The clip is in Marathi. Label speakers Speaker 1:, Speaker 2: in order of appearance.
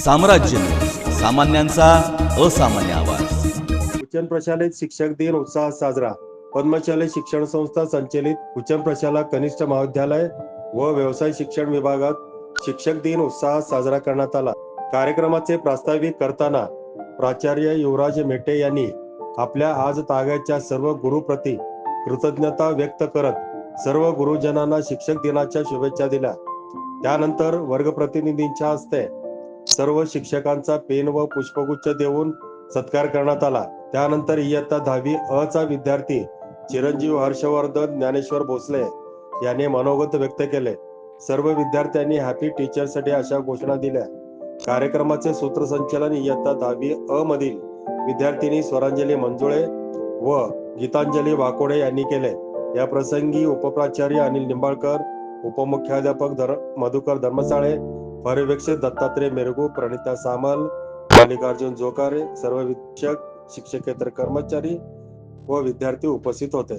Speaker 1: साम्राज्य न्यूज, सामान्यांचा असामान्य आवाज।
Speaker 2: उच्चन प्रशालेत शिक्षक दिन उत्साहात साजरा। पद्मशाली शिक्षण संस्था संचलित उच्चन प्रशाला कनिष्ठ महाविद्यालय व व्यवसाय शिक्षण विभागात शिक्षक दिन उत्साहात साजरा करण्यात आला। कार्यक्रमाचे प्रास्ताविक करताना प्राचार्य युवराज मेटे यांनी आपल्या आज ताग्याच्या सर्व गुरुप्रती कृतज्ञता व्यक्त करत सर्व गुरुजनांना शिक्षक दिनाच्या शुभेच्छा दिल्या। त्यानंतर वर्गप्रतिनिधींच्या हस्ते सर्व शिक्षकांचा पेन व पुष्पगुच्छ देऊन सत्कार करण्यात आला। त्यानंतर इयत्ता 10वी अ चा विद्यार्थी चिरंजीव हर्षवर्धन ज्ञानेश्वर भोसले याने मनोगत व्यक्त केले। सर्व विद्यार्थ्यांनी हॅपी टीचर्स डे अशा घोषणा दिल्या। कार्यक्रमाचे सूत्रसंचालन इयत्ता 10वी अ मधील विद्यार्थिनी स्वरांजली मंजुळे व गीतांजली वाकोडे यांनी केले। या प्रसंगी उपप्राचार्य अनिल निंबाळकर, उपमुख्याध्यापक मधुकर धर्मसाळे, पर्यवेक्षक दत्तात्रय मेरगू, प्रणिता सामल, मल्लिकार्जुन जोकारे, सर्व शिक्षक, शिक्षकेतर कर्मचारी व विद्यार्थी उपस्थित होते।